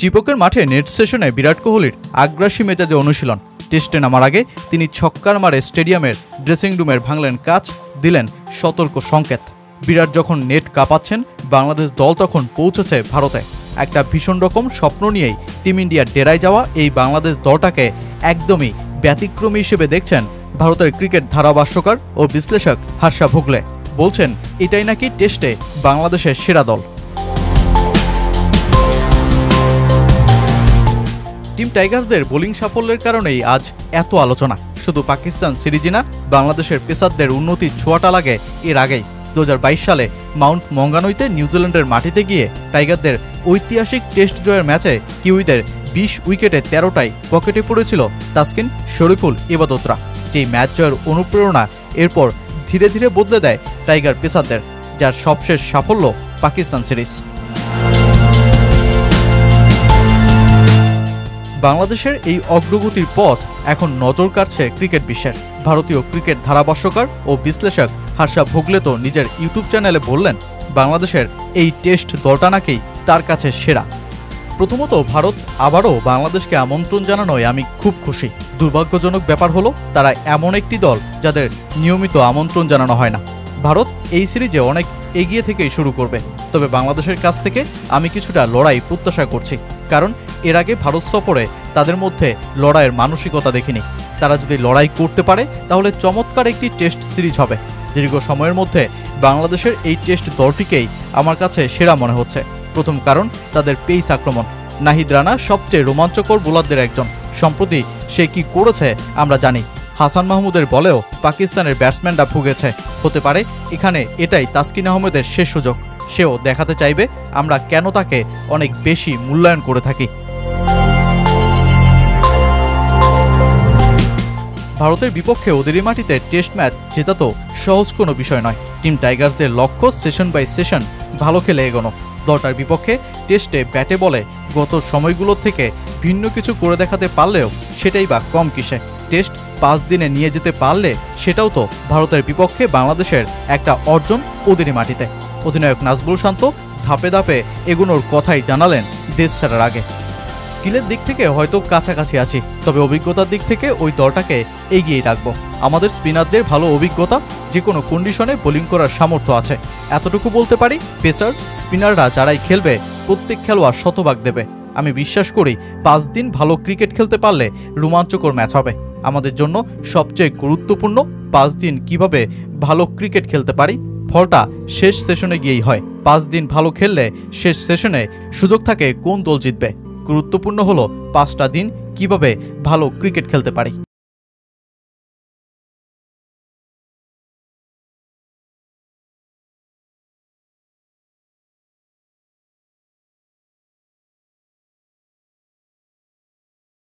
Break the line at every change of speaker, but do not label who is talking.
চিপকের মাঠে নেট সেশনে বিরাট কোহলির আগ্রাসী মেজাজে অনুশীলন। টেস্টে নামার আগে তিনি ছক্কার মারে স্টেডিয়ামের ড্রেসিং রুমের ভাঙলেন কাচ, দিলেন সতর্ক সংকেত। বিরাট যখন নেট কাঁপাচ্ছেন, বাংলাদেশ দল তখন পৌঁছেছে ভারতে। একটা ভীষণ রকম স্বপ্ন নিয়েই টিম ইন্ডিয়ার ডেরায় যাওয়া এই বাংলাদেশ দলটাকে একদমই ব্যতিক্রমী হিসেবে দেখছেন ভারতের ক্রিকেট ধারাভাষ্যকার ও বিশ্লেষক হর্ষা ভোগলে। বলছেন এটাই নাকি টেস্টে বাংলাদেশের সেরা দল। টিম টাইগার্সদের বোলিং সাফল্যের কারণেই আজ এত আলোচনা। শুধু পাকিস্তান সিরিজই না, বাংলাদেশের পেসারদের উন্নতির ছোঁয়াটা লাগে এর আগেই। 2022 সালে মাউন্ট মঙ্গানুইতে নিউজিল্যান্ডের মাটিতে গিয়ে টাইগারদের ঐতিহাসিক টেস্ট জয়ের ম্যাচে কিউইদের 20 উইকেটে 13টাই পকেটে পড়েছিল তাসকিন, শরীফুল, ইবাদতরা। যেই ম্যাচ জয়ের অনুপ্রেরণা এরপর ধীরে ধীরে বদলে দেয় টাইগার পেসারদের, যার সবশেষ সাফল্য পাকিস্তান সিরিজ। বাংলাদেশের এই অগ্রগতির পথ এখন নজর কাড়ছে ক্রিকেট বিশ্বের। ভারতীয় ক্রিকেট ধারাভাষ্যকার ও বিশ্লেষক হর্ষা ভোগলে তো নিজের ইউটিউব চ্যানেলে বললেন, বাংলাদেশের এই টেস্ট দলটা নাকি তার কাছে সেরা। প্রথমত, ভারত আবারও বাংলাদেশকে আমন্ত্রণ জানানোয় আমি খুব খুশি। দুর্ভাগ্যজনক ব্যাপার হলো, তারা এমন একটি দল যাদের নিয়মিত আমন্ত্রণ জানানো হয় না। ভারত এই সিরিজে অনেক এগিয়ে থেকেই শুরু করবে, তবে বাংলাদেশের কাছ থেকে আমি কিছুটা লড়াই প্রত্যাশা করছি। কারণ এর আগে ভারত সফরে তাদের মধ্যে লড়াইয়ের মানসিকতা দেখিনি। তারা যদি লড়াই করতে পারে তাহলে চমৎকার একটি টেস্ট সিরিজ হবে। দীর্ঘ সময়ের মধ্যে বাংলাদেশের এই টেস্ট দলটিকেই আমার কাছে সেরা মনে হচ্ছে। প্রথম কারণ তাদের পেস আক্রমণ। নাহিদ রানা সবচেয়ে রোমাঞ্চকর বোলারদের একজন। সম্প্রতি সে কি করেছে আমরা জানি। হাসান মাহমুদের বলেও পাকিস্তানের ব্যাটসম্যানরা ভুগেছে। হতে পারে এখানে এটাই তাসকিন আহমেদের শেষ সুযোগ। সেও দেখাতে চাইবে আমরা কেন তাকে অনেক বেশি মূল্যায়ন করে থাকি। ভারতের বিপক্ষে ওদেরই মাটিতে টেস্ট ম্যাচ জেতা তো সহজ কোনো বিষয় নয়। টিম টাইগার্সদের লক্ষ্য সেশন বাই সেশন ভালো খেলে এগোনো। দলটার বিপক্ষে টেস্টে ব্যাটে বলে গত সময়গুলোর থেকে ভিন্ন কিছু করে দেখাতে পারলেও সেটাই বা কম কিসে। টেস্ট 5 দিনে নিয়ে যেতে পারলে সেটাও তো ভারতের বিপক্ষে বাংলাদেশের একটা অর্জন ওদেরই মাটিতে। অধিনায়ক নাজমুল শান্ত ধাপে ধাপে এগোনোর কথাই জানালেন দেশ ছাড়ার আগে। স্কিলের দিক থেকে হয়তো কাছাকাছি আছি, তবে অভিজ্ঞতার দিক থেকে ওই দলটাকে এগিয়ে রাখবো। আমাদের স্পিনারদের ভালো অভিজ্ঞতা, যে কোনো কন্ডিশনে বোলিং করার সামর্থ্য আছে। এতটুকু বলতে পারি, পেসার স্পিনাররা যারাই খেলবে প্রত্যেক খেলোয়াড় শতভাগ দেবে। আমি বিশ্বাস করি 5 দিন ভালো ক্রিকেট খেলতে পারলে রোমাঞ্চকর ম্যাচ হবে। আমাদের জন্য সবচেয়ে গুরুত্বপূর্ণ 5 দিন কিভাবে ভালো ক্রিকেট খেলতে পারি, ফলটা শেষ সেশনে গিয়েই হয়। 5 দিন ভালো খেললে শেষ সেশনে সুযোগ থাকে কোন দল জিতবে। গুরুত্বপূর্ণ হলো 5টা দিন কিভাবে ভালো ক্রিকেট খেলতে পারি।